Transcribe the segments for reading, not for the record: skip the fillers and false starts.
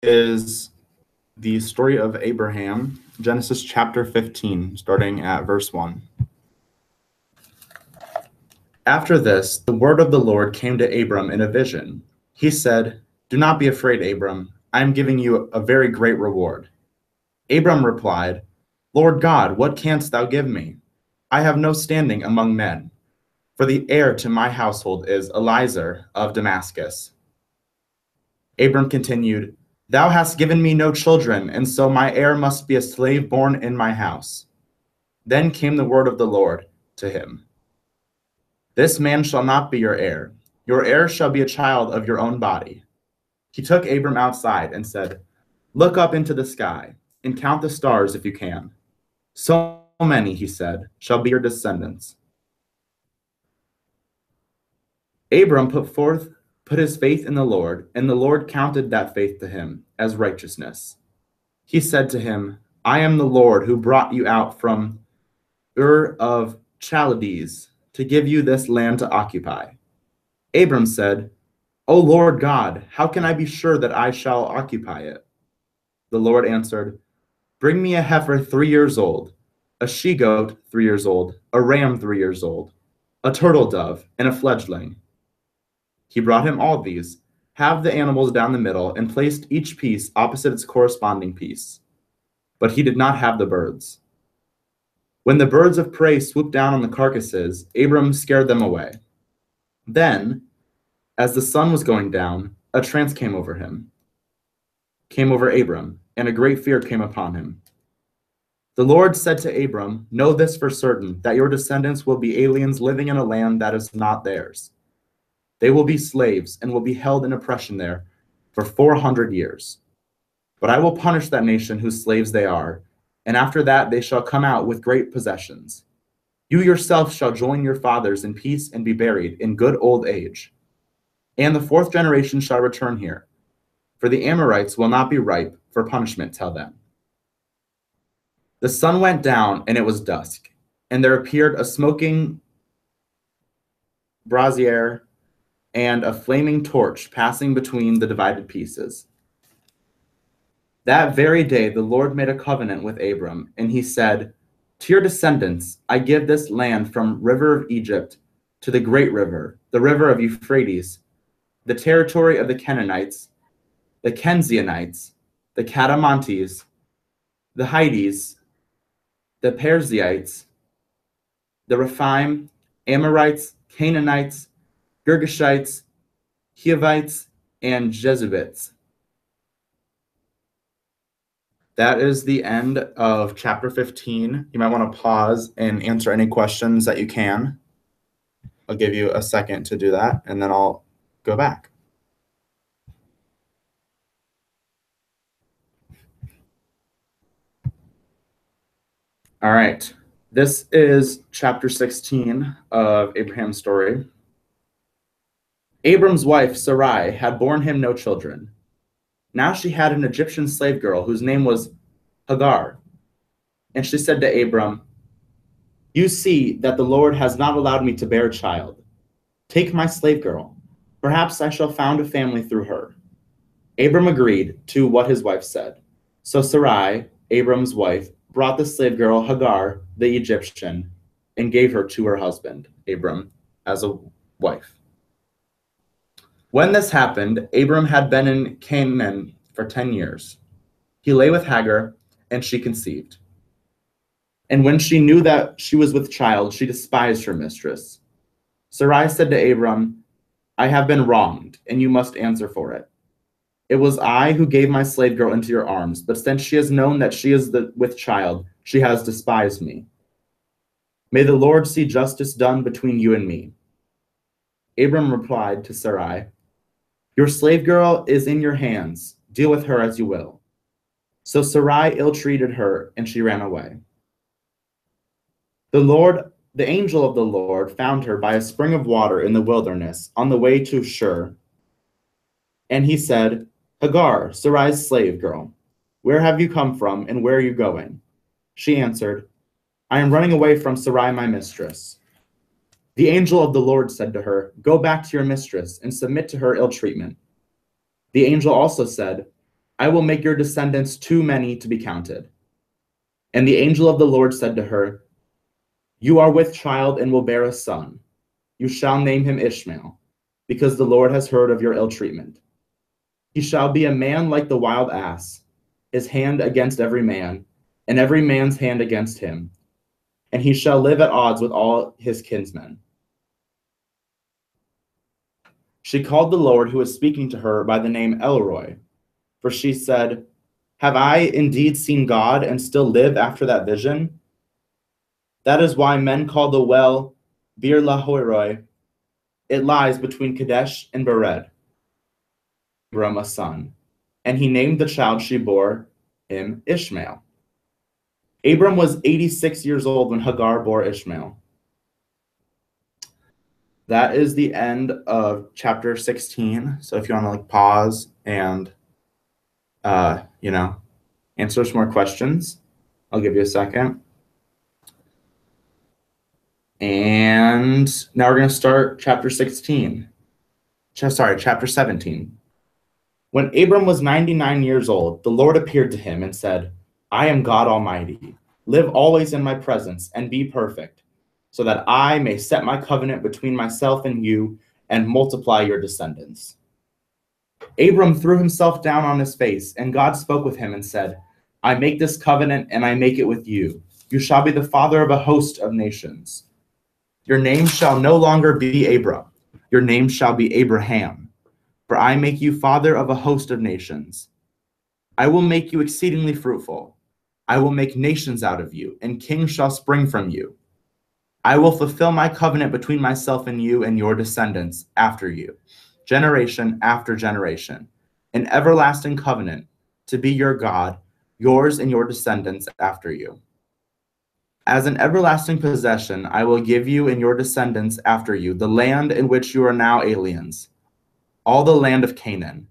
is the story of Abraham, Genesis chapter 15, starting at verse 1. After this, the word of the Lord came to Abram in a vision. He said, "Do not be afraid, Abram. I am giving you a very great reward." Abram replied, "Lord God, what canst thou give me? I have no standing among men, for the heir to my household is Eliezer of Damascus." Abram continued, "Thou hast given me no children, and so my heir must be a slave born in my house." Then came the word of the Lord to him. "This man shall not be your heir. Your heir shall be a child of your own body." He took Abram outside and said, "Look up into the sky and count the stars if you can. So many," he said, "shall be your descendants." Abram put his faith in the Lord, and the Lord counted that faith to him as righteousness. He said to him, "I am the Lord who brought you out from Ur of Chaldees to give you this land to occupy." Abram said, "O Lord God, how can I be sure that I shall occupy it?" The Lord answered, "Bring me a heifer 3 years old, a she-goat 3 years old, a ram 3 years old, a turtle dove, and a fledgling." He brought him all these, halved the animals down the middle, and placed each piece opposite its corresponding piece. But he did not have the birds. When the birds of prey swooped down on the carcasses, Abram scared them away. Then, as the sun was going down, a trance came over Abram, and a great fear came upon him. The Lord said to Abram, "Know this for certain, that your descendants will be aliens living in a land that is not theirs. They will be slaves and will be held in oppression there for 400 years. But I will punish that nation whose slaves they are, and after that they shall come out with great possessions. You yourself shall join your fathers in peace and be buried in good old age. And the fourth generation shall return here, for the Amorites will not be ripe for punishment till then." The sun went down, and it was dusk, and there appeared a smoking brazier and a flaming torch passing between the divided pieces. That very day the Lord made a covenant with Abram, and he said, "To your descendants I give this land from river of Egypt to the great river, the river of Euphrates, the territory of the Canaanites, the Kenzianites, the Catamontes, the Hittites, the Perizzites, the Rephaim, Amorites, Canaanites, Girgashites, Hivites, and Jebusites." That is the end of chapter 15. You might want to pause and answer any questions that you can. I'll give you a second to do that, and then I'll go back. All right. This is chapter 16 of Abraham's story. Abram's wife, Sarai, had borne him no children. Now she had an Egyptian slave girl whose name was Hagar. And she said to Abram, "You see that the Lord has not allowed me to bear a child. Take my slave girl. Perhaps I shall found a family through her." Abram agreed to what his wife said. So Sarai, Abram's wife, brought the slave girl Hagar, the Egyptian, and gave her to her husband, Abram, as a wife. When this happened, Abram had been in Canaan for 10 years. He lay with Hagar, and she conceived. And when she knew that she was with child, she despised her mistress. Sarai said to Abram, "I have been wronged, and you must answer for it. It was I who gave my slave girl into your arms, but since she has known that she is with child, she has despised me. May the Lord see justice done between you and me." Abram replied to Sarai, "Your slave girl is in your hands. Deal with her as you will." So Sarai ill-treated her, and she ran away. The angel of the Lord found her by a spring of water in the wilderness on the way to Shur. And he said, "Hagar, Sarai's slave girl, where have you come from and where are you going?" She answered, "I am running away from Sarai, my mistress." The angel of the Lord said to her, "Go back to your mistress and submit to her ill treatment." The angel also said, I will make your descendants too many to be counted. And the angel of the Lord said to her, You are with child and will bear a son. You shall name him Ishmael, because the Lord has heard of your ill treatment. He shall be a man like the wild ass, his hand against every man, and every man's hand against him. And he shall live at odds with all his kinsmen. She called the Lord who was speaking to her by the name Elroy, for she said, Have I indeed seen God and still live after that vision? That is why men call the well Bir Lahoiroi. It lies between Kadesh and Bered. Abram a son, and he named the child she bore him Ishmael. Abram was 86 years old when Hagar bore Ishmael. That is the end of chapter 16. So if you want to pause and answer some more questions, I'll give you a second. And now we're going to start chapter 17. When Abram was 99 years old, the Lord appeared to him and said, I am God Almighty. Live always in my presence and be perfect, so that I may set my covenant between myself and you and multiply your descendants. Abram threw himself down on his face, and God spoke with him and said, I make this covenant and I make it with you. You shall be the father of a host of nations. Your name shall no longer be Abram. Your name shall be Abraham, for I make you father of a host of nations. I will make you exceedingly fruitful. I will make nations out of you, and kings shall spring from you. I will fulfill my covenant between myself and you and your descendants after you, generation after generation, an everlasting covenant to be your God, yours and your descendants after you. As an everlasting possession, I will give you and your descendants after you the land in which you are now aliens, all the land of Canaan,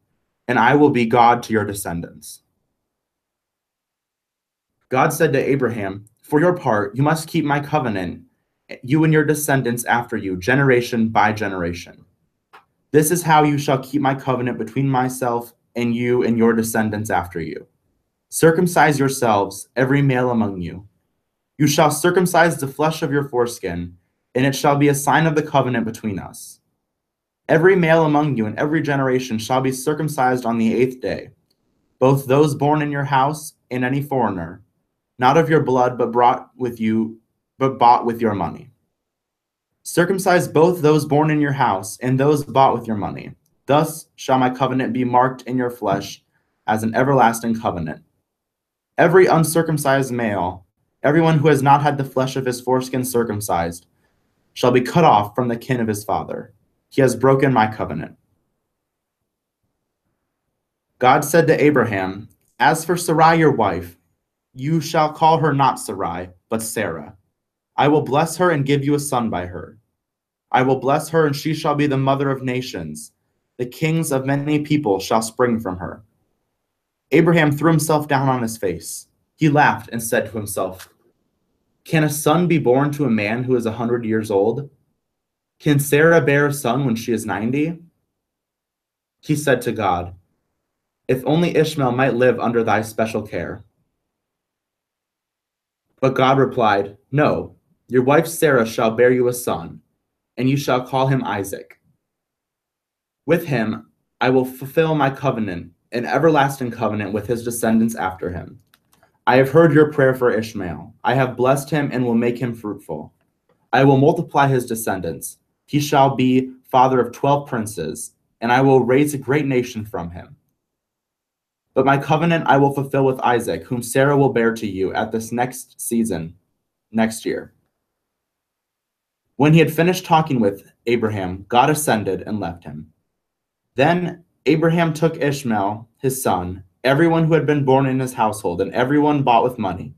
and I will be God to your descendants. God said to Abraham, For your part, you must keep my covenant, you and your descendants after you, generation by generation. This is how you shall keep my covenant between myself and you and your descendants after you. Circumcise yourselves, every male among you. You shall circumcise the flesh of your foreskin, and it shall be a sign of the covenant between us. Every male among you in every generation shall be circumcised on the 8th day, both those born in your house and any foreigner, not of your blood, but bought with your money. Circumcise both those born in your house and those bought with your money. Thus shall my covenant be marked in your flesh as an everlasting covenant. Every uncircumcised male, everyone who has not had the flesh of his foreskin circumcised, shall be cut off from the kin of his father. He has broken my covenant. God said to Abraham, As for Sarai your wife, you shall call her not Sarai, but Sarah. I will bless her and give you a son by her. I will bless her, and she shall be the mother of nations. The kings of many people shall spring from her. Abraham threw himself down on his face. He laughed and said to himself, Can a son be born to a man who is 100 years old? Can Sarah bear a son when she is 90? He said to God, If only Ishmael might live under thy special care. But God replied, No, your wife Sarah shall bear you a son, and you shall call him Isaac. With him I will fulfill my covenant, an everlasting covenant with his descendants after him. I have heard your prayer for Ishmael. I have blessed him and will make him fruitful. I will multiply his descendants. He shall be father of 12 princes, and I will raise a great nation from him. But my covenant I will fulfill with Isaac, whom Sarah will bear to you at this next season, next year. When he had finished talking with Abraham, God ascended and left him. Then Abraham took Ishmael, his son, everyone who had been born in his household, and everyone bought with money,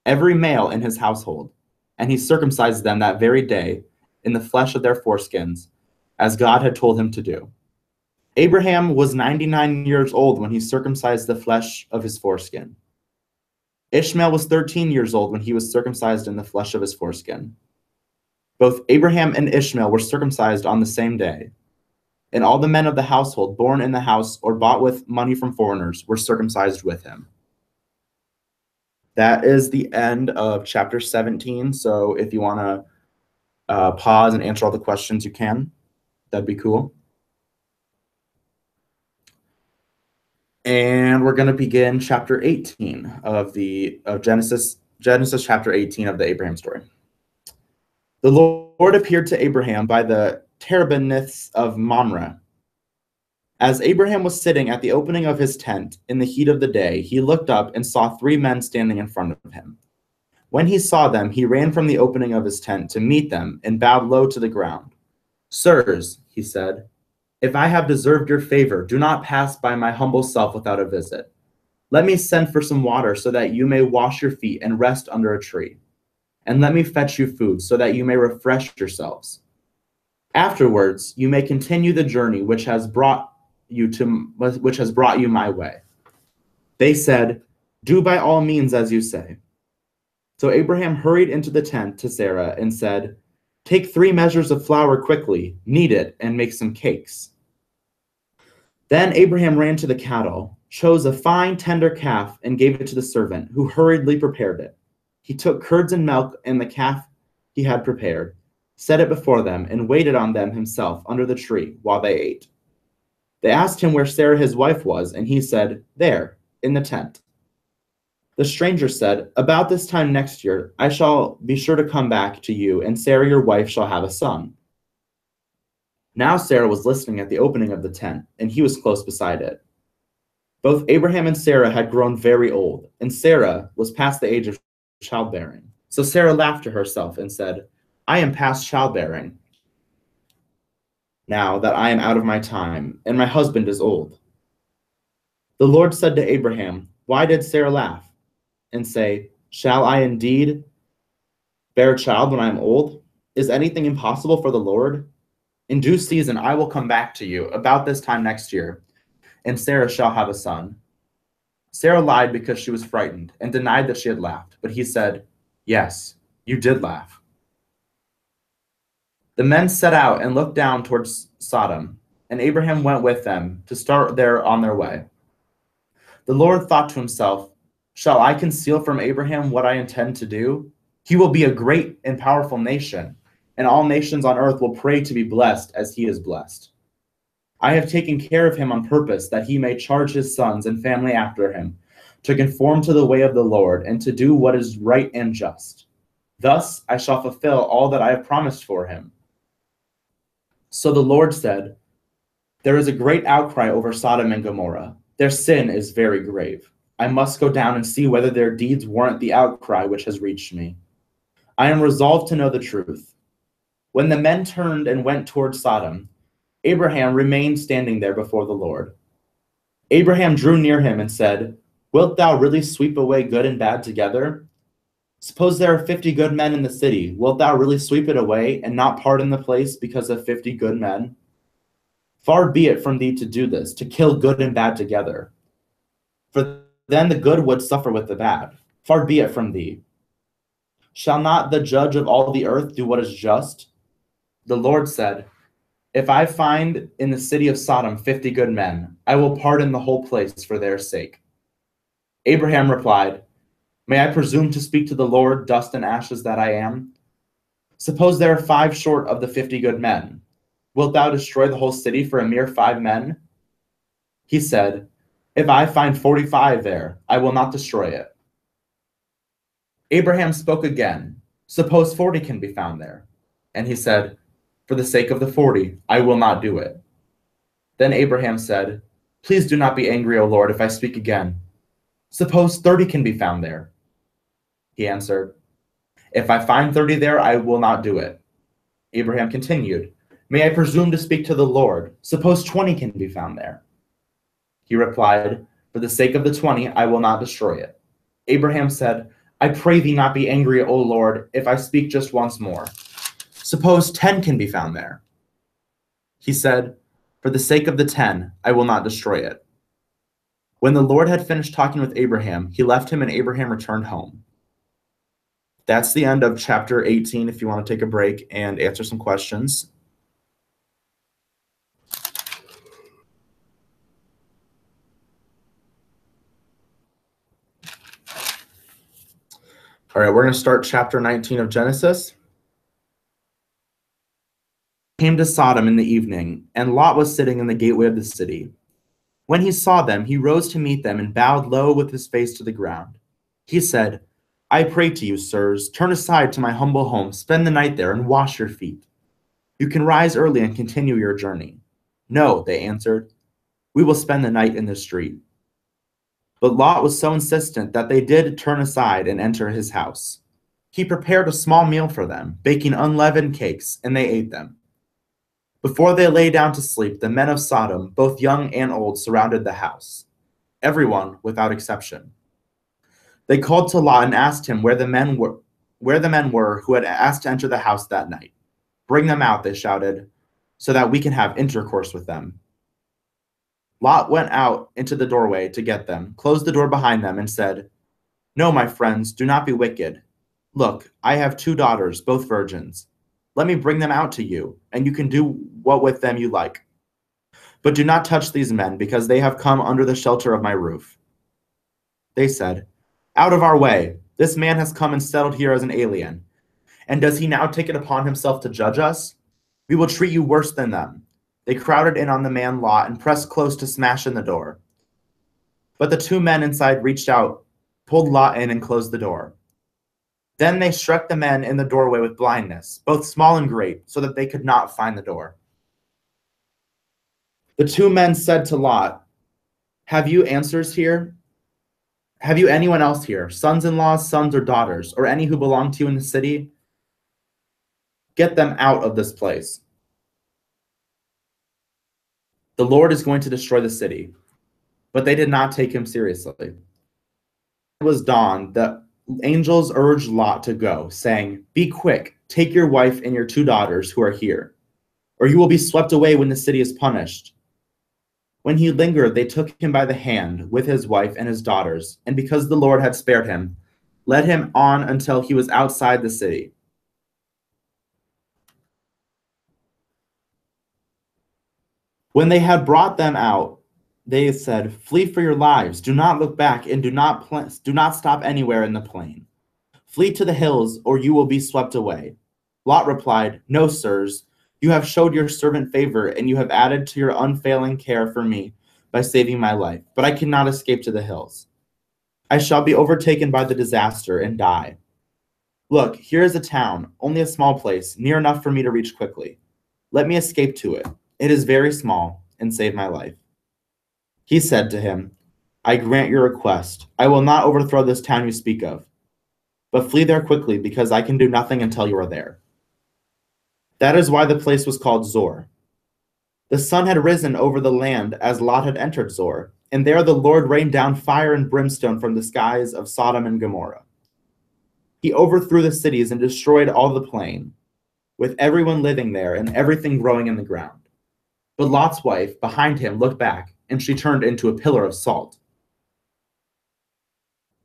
every male in his household, and he circumcised them that very day in the flesh of their foreskins, as God had told him to do. Abraham was 99 years old when he circumcised the flesh of his foreskin. Ishmael was 13 years old when he was circumcised in the flesh of his foreskin. Both Abraham and Ishmael were circumcised on the same day. And all the men of the household born in the house or bought with money from foreigners were circumcised with him. That is the end of chapter 17. So if you want to pause and answer all the questions, you can. That'd be cool. And we're going to begin chapter 18 of Genesis chapter 18 of the Abraham story. The Lord appeared to Abraham by the terebinths of Mamre. As Abraham was sitting at the opening of his tent in the heat of the day, he looked up and saw 3 men standing in front of him. When he saw them, he ran from the opening of his tent to meet them and bowed low to the ground. "Sirs," he said, "if I have deserved your favor, do not pass by my humble self without a visit. Let me send for some water so that you may wash your feet and rest under a tree. And let me fetch you food so that you may refresh yourselves. Afterwards, you may continue the journey which has brought you my way." They said, "Do by all means as you say." So Abraham hurried into the tent to Sarah and said, "Take 3 measures of flour quickly, knead it, and make some cakes." Then Abraham ran to the cattle, chose a fine tender calf, and gave it to the servant, who hurriedly prepared it. He took curds and milk and the calf he had prepared, set it before them, and waited on them himself under the tree while they ate. They asked him where Sarah his wife was, and he said, "There, in the tent." The stranger said, "About this time next year, I shall be sure to come back to you, and Sarah your wife shall have a son." Now Sarah was listening at the opening of the tent, and he was close beside it. Both Abraham and Sarah had grown very old, and Sarah was past the age of childbearing. So Sarah laughed to herself and said, "I am past childbearing, now that I am out of my time, and my husband is old." The Lord said to Abraham, "Why did Sarah laugh and say, 'Shall I indeed bear a child when I am old?' Is anything impossible for the Lord? In due season I will come back to you about this time next year, and Sarah shall have a son." Sarah lied because she was frightened and denied that she had laughed, but he said, "Yes, you did laugh." The men set out and looked down towards Sodom, and Abraham went with them to start there on their way. The Lord thought to himself, "Shall I conceal from Abraham what I intend to do? He will be a great and powerful nation, and all nations on earth will pray to be blessed as he is blessed. I have taken care of him on purpose that he may charge his sons and family after him to conform to the way of the Lord and to do what is right and just. Thus I shall fulfill all that I have promised for him." So the Lord said, "There is a great outcry over Sodom and Gomorrah. Their sin is very grave. I must go down and see whether their deeds warrant the outcry which has reached me. I am resolved to know the truth." When the men turned and went toward Sodom, Abraham remained standing there before the Lord. Abraham drew near him and said, "Wilt thou really sweep away good and bad together? Suppose there are 50 good men in the city. Wilt thou really sweep it away and not pardon the place because of 50 good men? Far be it from thee to do this, to kill good and bad together. For then the good would suffer with the bad. Far be it from thee. Shall not the judge of all the earth do what is just?" The Lord said, "If I find in the city of Sodom 50 good men, I will pardon the whole place for their sake." Abraham replied, "May I presume to speak to the Lord, dust and ashes that I am? Suppose there are 5 short of the 50 good men. Wilt thou destroy the whole city for a mere 5 men?" He said, "If I find 45 there, I will not destroy it." Abraham spoke again, "Suppose 40 can be found there." And he said, "For the sake of the 40, I will not do it." Then Abraham said, "Please do not be angry, O Lord, if I speak again. Suppose 30 can be found there." He answered, "If I find 30 there, I will not do it." Abraham continued, "May I presume to speak to the Lord? Suppose 20 can be found there." He replied, "For the sake of the 20, I will not destroy it." Abraham said, "I pray thee not be angry, O Lord, if I speak just once more. Suppose 10 can be found there." He said, "For the sake of the 10, I will not destroy it." When the Lord had finished talking with Abraham, he left him and Abraham returned home. That's the end of chapter 18 if you want to take a break and answer some questions. All right, we're going to start chapter 19 of Genesis. Came to Sodom in the evening, and Lot was sitting in the gateway of the city. When he saw them, he rose to meet them and bowed low with his face to the ground. He said, I pray to you, sirs, turn aside to my humble home, spend the night there, and wash your feet. You can rise early and continue your journey. No, they answered, we will spend the night in the street. But Lot was so insistent that they did turn aside and enter his house. He prepared a small meal for them, baking unleavened cakes, and they ate them. Before they lay down to sleep, the men of Sodom, both young and old, surrounded the house, everyone without exception. They called to Lot and asked him where the men were who had asked to enter the house that night. Bring them out, they shouted, so that we can have intercourse with them. Lot went out into the doorway to get them, closed the door behind them, and said, No, my friends, do not be wicked. Look, I have 2 daughters, both virgins. Let me bring them out to you, and you can do what with them you like. But do not touch these men, because they have come under the shelter of my roof. They said, Out of our way! This man has come and settled here as an alien. And does he now take it upon himself to judge us? We will treat you worse than them. They crowded in on the man Lot and pressed close to smash in the door. But the 2 men inside reached out, pulled Lot in, and closed the door. Then they struck the men in the doorway with blindness, both small and great, so that they could not find the door. The 2 men said to Lot, Have you answers here? Have you anyone else here, sons-in-laws, sons or daughters, or any who belong to you in the city? Get them out of this place. The Lord is going to destroy the city. But they did not take him seriously. It was dawn. The angels urged Lot to go, saying, Be quick, take your wife and your 2 daughters who are here, or you will be swept away when the city is punished. When he lingered, they took him by the hand with his wife and his daughters, and because the Lord had spared him, led him on until he was outside the city. When they had brought them out, they said, Flee for your lives. Do not look back and do not stop anywhere in the plain. Flee to the hills, or you will be swept away. Lot replied, No, sirs. You have showed your servant favor, and you have added to your unfailing care for me by saving my life. But I cannot escape to the hills. I shall be overtaken by the disaster and die. Look, here is a town, only a small place, near enough for me to reach quickly. Let me escape to it. It is very small, and save my life. He said to him, I grant your request. I will not overthrow this town you speak of. But flee there quickly, because I can do nothing until you are there. That is why the place was called Zor. The sun had risen over the land as Lot had entered Zor, and there the Lord rained down fire and brimstone from the skies of Sodom and Gomorrah. He overthrew the cities and destroyed all the plain, with everyone living there and everything growing in the ground. But Lot's wife, behind him, looked back, and she turned into a pillar of salt.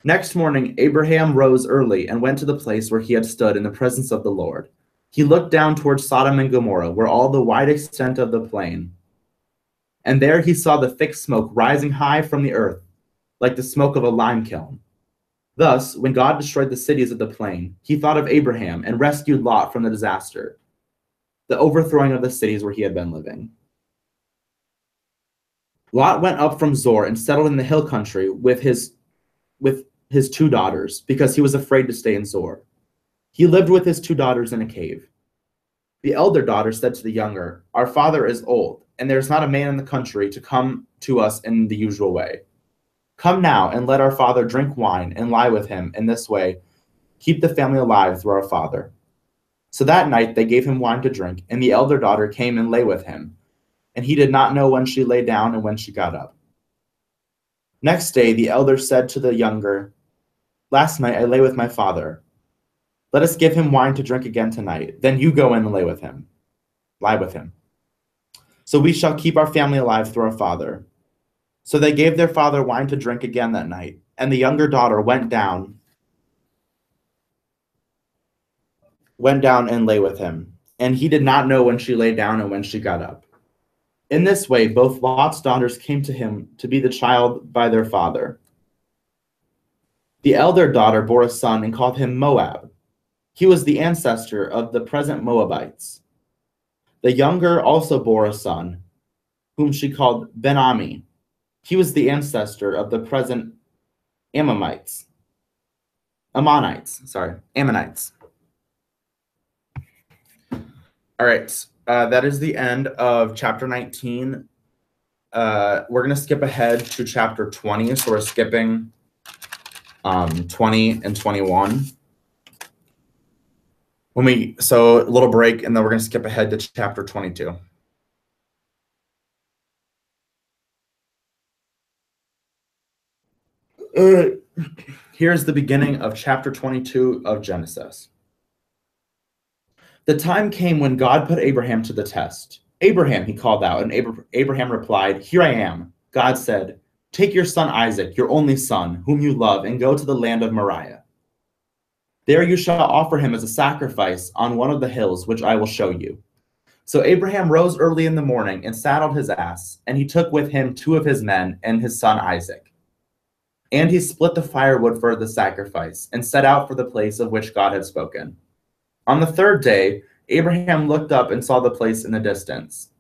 Next morning, Abraham rose early and went to the place where he had stood in the presence of the Lord. He looked down towards Sodom and Gomorrah, where all the wide extent of the plain. And there he saw the thick smoke rising high from the earth, like the smoke of a lime kiln. Thus, when God destroyed the cities of the plain, he thought of Abraham and rescued Lot from the disaster, the overthrowing of the cities where he had been living. Lot went up from Zor and settled in the hill country with his 2 daughters, because he was afraid to stay in Zor. He lived with his 2 daughters in a cave. The elder daughter said to the younger, Our father is old, and there is not a man in the country to come to us in the usual way. Come now and let our father drink wine and lie with him in this way, keep the family alive through our father. So that night they gave him wine to drink, and the elder daughter came and lay with him, and he did not know when she lay down and when she got up. Next day the elder said to the younger, Last night I lay with my father. Let us give him wine to drink again tonight. Then you go in and lie with him. So we shall keep our family alive through our father. So they gave their father wine to drink again that night, and the younger daughter went down and lay with him, and he did not know when she lay down and when she got up. In this way, both Lot's daughters came to him to be the child by their father. The elder daughter bore a son and called him Moab. He was the ancestor of the present Moabites. The younger also bore a son, whom she called Ben-Ami. He was the ancestor of the present Ammonites. All right, that is the end of chapter 19. We're going to skip ahead to chapter 20, so we're skipping 20 and 21. So a little break, and then we're going to skip ahead to chapter 22. Here's the beginning of chapter 22 of Genesis. The time came when God put Abraham to the test. Abraham, he called out, and Abraham replied, "Here I am." God said, "Take your son Isaac, your only son, whom you love, and go to the land of Moriah. There you shall offer him as a sacrifice on one of the hills, which I will show you." So Abraham rose early in the morning and saddled his ass, and he took with him 2 of his men and his son Isaac. And he split the firewood for the sacrifice and set out for the place of which God had spoken. On the 3rd day, Abraham looked up and saw the place in the distance.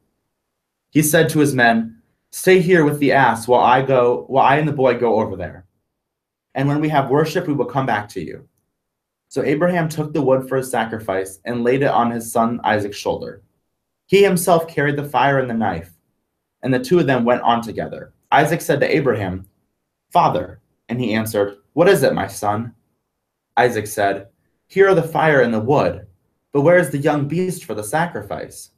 He said to his men, "Stay here with the ass while I and the boy go over there. And when we have worship, we will come back to you." So Abraham took the wood for his sacrifice and laid it on his son Isaac's shoulder. He himself carried the fire and the knife, and the 2 of them went on together. Isaac said to Abraham, "Father," and he answered, "What is it, my son?" Isaac said, "Here are the fire and the wood, but where is the young beast for the sacrifice?"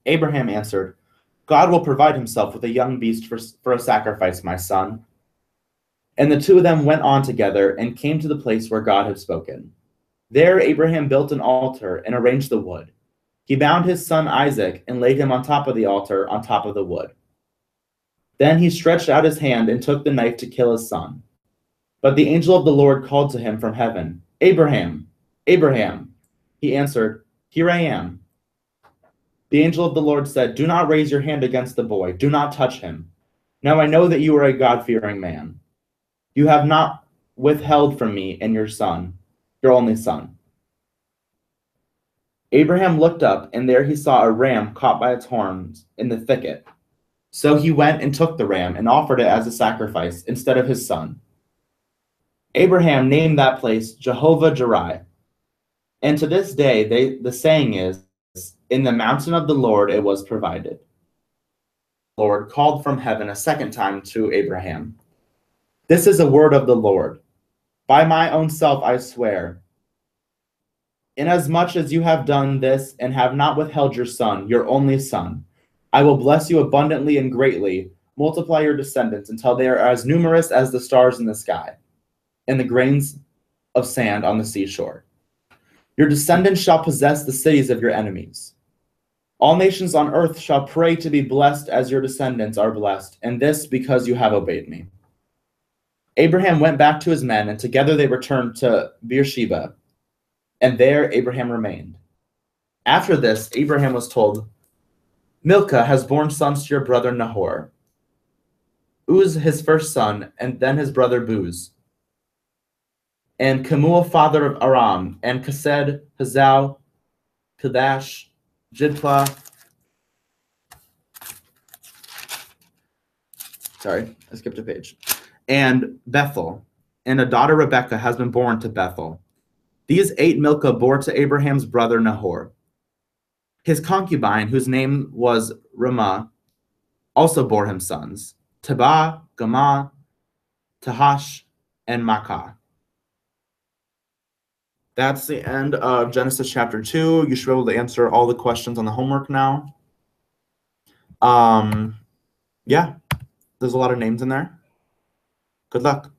Abraham answered, "God will provide himself with a young beast for a sacrifice, my son." And the 2 of them went on together and came to the place where God had spoken. There Abraham built an altar and arranged the wood. He bound his son Isaac and laid him on top of the altar on top of the wood. Then he stretched out his hand and took the knife to kill his son. But the angel of the Lord called to him from heaven, "Abraham, Abraham." He answered, "Here I am." The angel of the Lord said, "Do not raise your hand against the boy. Do not touch him. Now I know that you are a God-fearing man. You have not withheld from me and your son, your only son." Abraham looked up, and there he saw a ram caught by its horns in the thicket. So he went and took the ram and offered it as a sacrifice instead of his son. Abraham named that place Jehovah-Jireh. And to this day, the saying is, "In the mountain of the Lord it was provided." The Lord called from heaven a second time to Abraham. "This is a word of the Lord. By my own self I swear, inasmuch as you have done this and have not withheld your son, your only son, I will bless you abundantly and greatly, multiply your descendants until they are as numerous as the stars in the sky and the grains of sand on the seashore. Your descendants shall possess the cities of your enemies. All nations on earth shall pray to be blessed as your descendants are blessed, and this because you have obeyed me." Abraham went back to his men, and together they returned to Beersheba, and there Abraham remained. After this, Abraham was told, "Milcah has borne sons to your brother Nahor, Uz his first son, and then his brother Buz, and Kemuel father of Aram, and Kesed, Hazal, Kedash, Jidpah." Sorry, I skipped a page. "And Bethel, and a daughter Rebekah has been born to Bethel. These 8 Milcah bore to Abraham's brother Nahor. His concubine, whose name was Ramah, also bore him sons, Tabah, Gamah, Tahash, and Makkah." That's the end of Genesis chapter 2. You should be able to answer all the questions on the homework now. Yeah, there's a lot of names in there. Good luck.